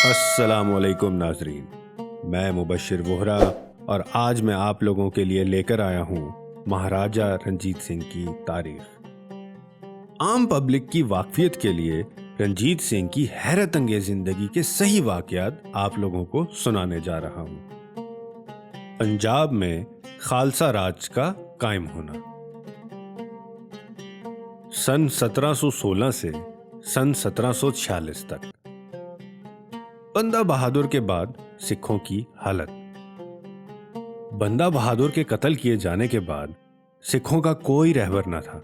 السلام علیکم ناظرین، میں مبشر وہرا اور آج میں آپ لوگوں کے لیے لے کر آیا ہوں مہاراجہ رنجیت سنگھ کی تاریخ۔ عام پبلک کی واقفیت کے لیے رنجیت سنگھ کی حیرت انگیز زندگی کے صحیح واقعات آپ لوگوں کو سنانے جا رہا ہوں۔ پنجاب میں خالصہ راج کا قائم ہونا۔ سن 1716 سے سن 1746 تک بندہ بہادر کے بعد سکھوں کی حالت۔ بندہ بہادر کے قتل کیے جانے کے بعد سکھوں کا کوئی رہبر نہ تھا۔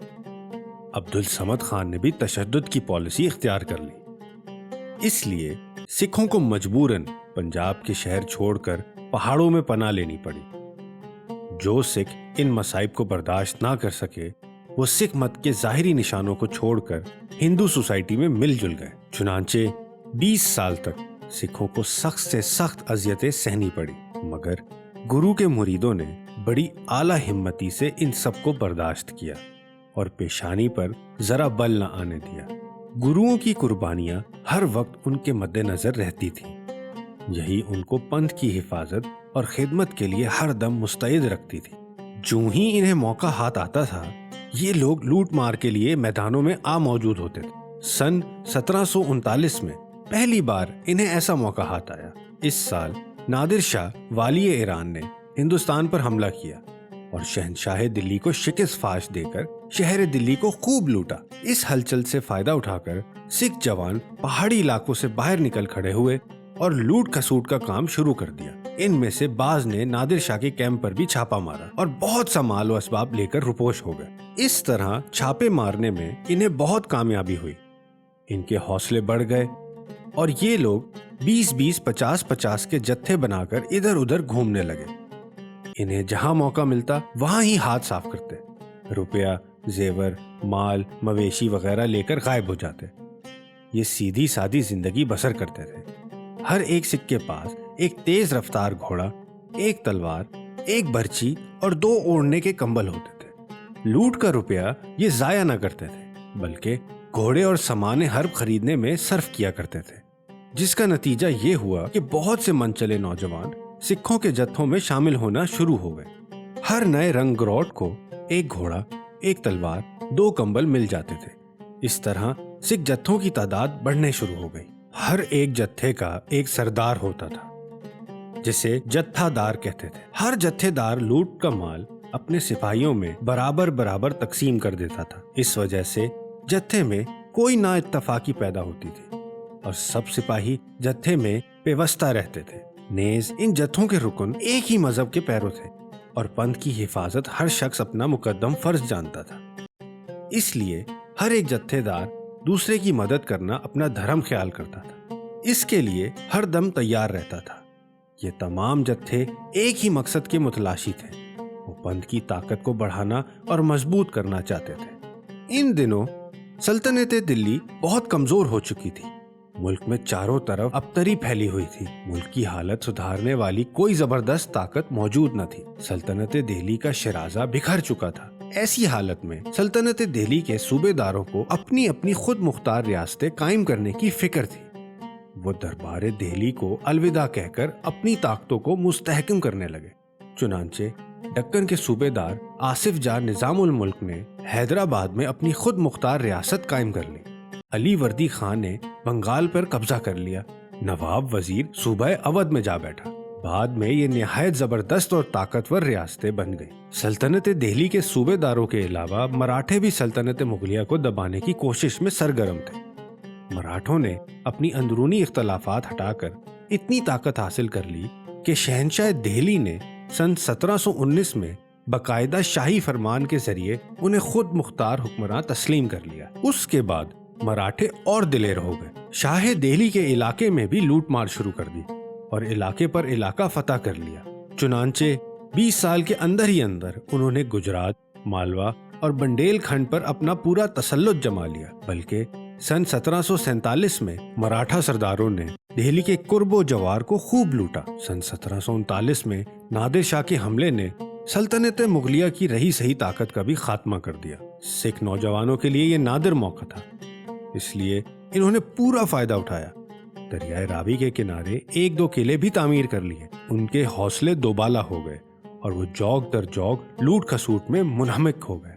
عبدالصمد خان نے بھی تشدد کی پالیسی اختیار کر لی، اس لیے سکھوں کو مجبوراً پنجاب کے شہر چھوڑ کر پہاڑوں میں پناہ لینی پڑی۔ جو سکھ ان مصائب کو برداشت نہ کر سکے وہ سکھ مت کے ظاہری نشانوں کو چھوڑ کر ہندو سوسائٹی میں مل جل گئے۔ چنانچہ 20 سال تک سکھوں کو سخت سے سخت اذیتیں سہنی پڑی، مگر گرو کے مریدوں نے بڑی اعلیٰ ہمتی سے ان سب کو برداشت کیا اور پیشانی پر ذرا بل نہ آنے دیا۔ گروؤں کی قربانیاں ہر وقت ان کے مد نظر رہتی تھیں، یہی ان کو پنتھ کی حفاظت اور خدمت کے لیے ہر دم مستعد رکھتی تھی۔ جو ہی انہیں موقع ہاتھ آتا تھا یہ لوگ لوٹ مار کے لیے میدانوں میں موجود ہوتے تھے۔ سن 1739 میں پہلی بار انہیں ایسا موقع ہاتھ آیا۔ اس سال نادر شاہ والی ایران نے ہندوستان پر حملہ کیا اور شہنشاہ دلی کو شکست فاش دے کر شہر دلی کو خوب لوٹا۔ اس ہلچل سے فائدہ اٹھا کر سکھ جوان پہاڑی علاقوں سے باہر نکل کھڑے ہوئے اور لوٹ کھسوٹ کا کام شروع کر دیا۔ ان میں سے بعض نے نادر شاہ کے کیمپ پر بھی چھاپا مارا اور بہت سا مال و اسباب لے کر روپوش ہو گئے۔ اس طرح چھاپے مارنے میں انہیں بہت کامیابی ہوئی، ان کے حوصلے بڑھ گئے اور یہ لوگ 20-20, 50-50 کے جتھے بنا کر ادھر ادھر گھومنے لگے۔ انہیں جہاں موقع ملتا وہاں ہی ہاتھ صاف کرتے، روپیہ، زیور، مال، مویشی وغیرہ لے کر غائب ہو جاتے۔ یہ سیدھی سادی زندگی بسر کرتے تھے۔ ہر ایک سکھ کے پاس ایک تیز رفتار گھوڑا، ایک تلوار، ایک برچی اور 2 اوڑھنے کے کمبل ہوتے تھے۔ لوٹ کا روپیہ یہ ضائع نہ کرتے تھے بلکہ گھوڑے اور سامان حرب خریدنے میں صرف کیا کرتے تھے، جس کا نتیجہ یہ ہوا کہ بہت سے من چلے نوجوان سکھوں کے جتھوں میں شامل ہونا شروع ہو گئے۔ ہر نئے رنگ گروٹ کو ایک گھوڑا، ایک تلوار، 2 کمبل مل جاتے تھے۔ اس طرح سکھ جتھوں کی تعداد بڑھنے شروع ہو گئی۔ ہر ایک جتھے کا ایک سردار ہوتا تھا جسے جتھا دار کہتے تھے۔ ہر جتھے دار لوٹ کا مال اپنے سپاہیوں میں برابر برابر تقسیم کر دیتا تھا۔ اس وجہ سے جتھے میں کوئی نا اتفاقی پیدا ہوتی تھی اور سب سپاہی جتھے میں پیوستہ رہتے تھے۔ نیز ان جتھوں کے رکن ایک ہی مذہب کے پیرو تھے اور پنتھ کی حفاظت ہر شخص اپنا مقدم فرض جانتا تھا۔ اس لیے ہر ایک جتھے دار دوسرے کی مدد کرنا اپنا دھرم خیال کرتا تھا، اس کے لیے ہر دم تیار رہتا تھا۔ یہ تمام جتھے ایک ہی مقصد کے متلاشی تھے، وہ پنتھ کی طاقت کو بڑھانا اور مضبوط کرنا چاہتے تھے۔ ان دنوں سلطنت دلی بہت کمزور ہو چکی تھی، ملک میں چاروں طرف ابتری پھیلی ہوئی تھی۔ ملک کی حالت سدھارنے والی کوئی زبردست طاقت موجود نہ تھی۔ سلطنت دہلی کا شرازہ بکھر چکا تھا۔ ایسی حالت میں سلطنت دہلی کے صوبے داروں کو اپنی اپنی خود مختار ریاستیں قائم کرنے کی فکر تھی۔ وہ دربار دہلی کو الوداع کہہ کر اپنی طاقتوں کو مستحکم کرنے لگے۔ چنانچہ دکن کے صوبے دار آصف جاہ نظام الملک نے حیدرآباد میں اپنی خود مختار ریاست قائم کر لی۔ علی وردی خان نے بنگال پر قبضہ کر لیا۔ نواب وزیر صوبہ اودھ میں جا بیٹھا۔ بعد میں یہ نہایت زبردست اور طاقتور ریاستیں بن گئی۔ سلطنت دہلی کے صوبے داروں کے علاوہ مراٹھے بھی سلطنت مغلیہ کو دبانے کی کوشش میں سرگرم تھے۔ مراٹھوں نے اپنی اندرونی اختلافات ہٹا کر اتنی طاقت حاصل کر لی کہ شہنشاہ دہلی نے سن 1719 میں باقاعدہ شاہی فرمان کے ذریعے انہیں خود مختار حکمراں تسلیم کر لیا۔ اس کے بعد مراٹھے اور دلیر ہو گئے۔ شاہ دہلی کے علاقے میں بھی لوٹ مار شروع کر دی اور علاقے پر علاقہ فتح کر لیا۔ چنانچہ 20 سال کے اندر ہی اندر انہوں نے گجرات، مالوا اور بنڈیل کھنڈ پر اپنا پورا تسلط جما لیا۔ بلکہ سن 1747 میں مراٹھا سرداروں نے دہلی کے قرب و جوار کو خوب لوٹا۔ سن 1739 میں نادر شاہ کے حملے نے سلطنت مغلیہ کی رہی صحیح طاقت کا بھی خاتمہ کر دیا۔ سکھ نوجوانوں کے لیے یہ نادر موقع تھا، اس لیے انہوں نے پورا فائدہ اٹھایا۔ دریائے راوی کے کنارے 1-2 قلعے بھی تعمیر کر لیے. ان کے حوصلے دوبالا ہو گئے اور وہ جوگ در جوگ لوٹ کھسوٹ میں منہمک ہو گئے.